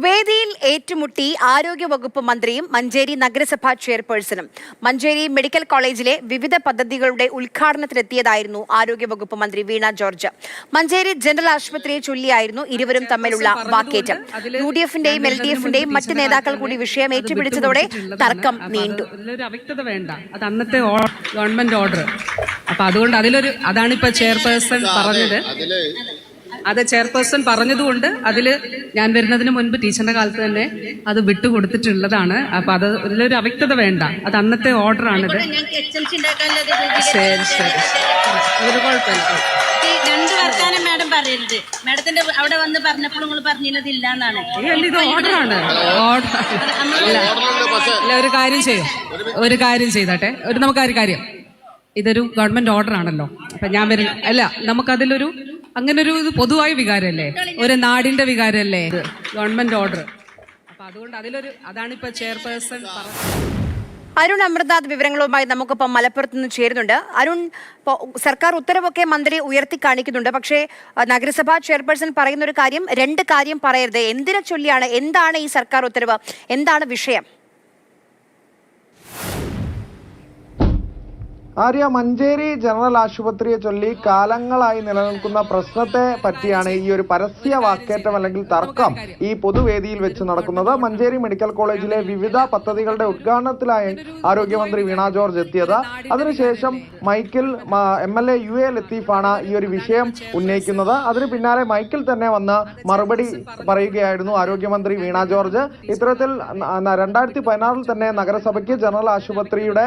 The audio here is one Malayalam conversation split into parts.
വേദിയിൽ ഏറ്റുമുട്ടി ആരോഗ്യവകുപ്പ് മന്ത്രിയും മഞ്ചേരി നഗരസഭാ ചെയർപേഴ്സണും. മഞ്ചേരി മെഡിക്കൽ കോളേജിലെ വിവിധ പദ്ധതികളുടെ ഉദ്ഘാടനത്തിനെത്തിയതായിരുന്നു ആരോഗ്യവകുപ്പ് മന്ത്രി വീണ ജോർജ്. മഞ്ചേരി ജനറൽ ആശുപത്രിയെ ചൊല്ലിയായിരുന്നു ഇരുവരും തമ്മിലുള്ള വാക്കേറ്റം. UDF-ന്റെയും LDF-ന്റെയും മറ്റ് നേതാക്കൾ കൂടി വിഷയം ഏറ്റുപിടിച്ചതോടെ തർക്കം നീണ്ടു. അവ്യക്തത വേണ്ട, അത് അന്നത്തെ ഗവൺമെന്റ് ഓർഡർ. അപ്പൊ അതുകൊണ്ട് അതാണ് ഇപ്പൊ ചെയർപേഴ്സൺ പറഞ്ഞത്. അത് ചെയർപേഴ്സൺ പറഞ്ഞതുകൊണ്ട് ഞാൻ വരുന്നതിന് മുൻപ് ടീച്ചറിന്റെ കാലത്ത് തന്നെ അത് വിട്ടുകൊടുത്തിട്ടുള്ളതാണ്. അപ്പൊ അതിലൊരു അവ്യക്തത വേണ്ട, അത് അന്നത്തെ ഓർഡറാണിത്. ശരി ശരി, അതിന് കുഴപ്പമില്ല. രണ്ട് വർത്താനം മാഡം പറയരുത്. മാഡത്തിന്റെ അവിടെ വന്ന് പറഞ്ഞപ്പോൾ നിങ്ങൾ പറഞ്ഞില്ല എന്നാണ്. ഇത് ഓർഡറാണ്. ഒരു കാര്യം ചെയ്തട്ടെ, നമുക്കൊരു കാര്യം, ഇതൊരു ഗവൺമെന്റ് ഓർഡർ ആണല്ലോ. അപ്പൊ ഞാൻ നമുക്കതിലൊരു അങ്ങനൊരു ഇത് പൊതുവായ വികാരമല്ലേ, ഒരു നാടിന്റെ വികാരമല്ലേ ഇത്, ഗവൺമെന്റ് ഓർഡർ. അപ്പൊ അതുകൊണ്ട് അതാണിപ്പോ ചെയർപേഴ്സൺ പറഞ്ഞത്. അരുൺ അമൃതനാഥ് വിവരങ്ങളുമായി നമുക്കിപ്പം മലപ്പുറത്ത് നിന്ന് ചേരുന്നുണ്ട്. അരുൺ, സർക്കാർ ഉത്തരവൊക്കെ മന്ത്രി ഉയർത്തി കാണിക്കുന്നുണ്ട്. പക്ഷേ നഗരസഭാ ചെയർപേഴ്സൺ പറയുന്ന ഒരു കാര്യം, രണ്ട് കാര്യം പറയരുത്. എന്തിനെ ചൊല്ലിയാണ്, എന്താണ് ഈ സർക്കാർ ഉത്തരവ്, എന്താണ് വിഷയം? ആര്യ, മഞ്ചേരി ജനറൽ ആശുപത്രിയെ ചൊല്ലി കാലങ്ങളായി നിലനിൽക്കുന്ന പ്രശ്നത്തെ പറ്റിയാണ് ഈ ഒരു പരസ്യ വാക്കേറ്റം അല്ലെങ്കിൽ തർക്കം ഈ പൊതുവേദിയിൽ വെച്ച് നടക്കുന്നത്. മഞ്ചേരി മെഡിക്കൽ കോളേജിലെ വിവിധ പദ്ധതികളുടെ ഉദ്ഘാടനത്തിലായി ആരോഗ്യമന്ത്രി വീണ ജോർജ് എത്തിയത്. അതിനുശേഷം മൈക്കിൽ MLA UA ലത്തീഫാണ് ഈ ഒരു വിഷയം ഉന്നയിക്കുന്നത്. അതിന് പിന്നാലെ മൈക്കിൽ തന്നെ വന്ന് മറുപടി പറയുകയായിരുന്നു ആരോഗ്യമന്ത്രി വീണ ജോർജ്. ഇത്തരത്തിൽ 2016 തന്നെ നഗരസഭയ്ക്ക് ജനറൽ ആശുപത്രിയുടെ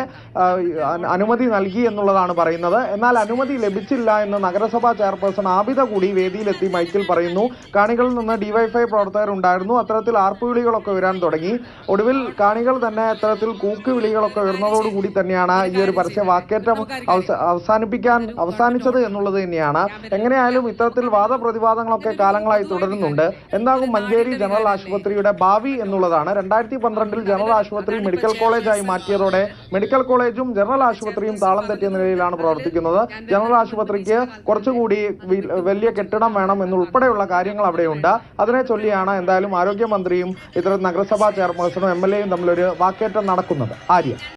അനുമതി നൽകി എന്നുള്ളതാണ് പറയുന്നത്. എന്നാൽ അനുമതി ലഭിച്ചില്ല എന്ന് നഗരസഭാ ചെയർപേഴ്സൺ ആബിദ കൂടി വേദിയിലെത്തി മൈക്കിൽ പറയുന്നു. കാണികളിൽ നിന്ന് DYFI പ്രവർത്തകരുണ്ടായിരുന്നു. അത്തരത്തിൽ ആർപ്പുവിളികളൊക്കെ ഉയരാൻ തുടങ്ങി. ഒടുവിൽ കാണികൾ തന്നെ അത്തരത്തിൽ കൂക്കുവിളികളൊക്കെ ഉയർന്നതോടുകൂടി തന്നെയാണ് ഈ ഒരു പരസ്യ വാക്കേറ്റം അവസാനിച്ചത് എന്നുള്ളത് തന്നെയാണ്. എങ്ങനെയായാലും ഇത്തരത്തിൽ വാദപ്രതിവാദങ്ങളൊക്കെ കാലങ്ങളായി തുടരുന്നുണ്ട്. എന്താകും മഞ്ചേരി ജനറൽ ആശുപത്രിയുടെ ഭാവി എന്നുള്ളതാണ്. 2012 ജനറൽ ആശുപത്രി മെഡിക്കൽ കോളേജായി മാറ്റിയതോടെ മെഡിക്കൽ കോളേജും ജനറൽ ആശുപത്രിയും താളം തെറ്റിയ നിലയിലാണ് പ്രവർത്തിക്കുന്നത്. ജനറൽ ആശുപത്രിക്ക് കുറച്ചുകൂടി വലിയ കെട്ടിടം വേണം എന്നുൾപ്പെടെയുള്ള കാര്യങ്ങൾ അവിടെയുണ്ട്. അതിനെ ചൊല്ലിയാണ് എന്തായാലും ആരോഗ്യമന്ത്രിയും ഇത്തരം നഗരസഭാ ചെയർപേഴ്സണും MLA യും തമ്മിലൊരു വാക്കേറ്റം നടക്കുന്നത്. ആര്യ.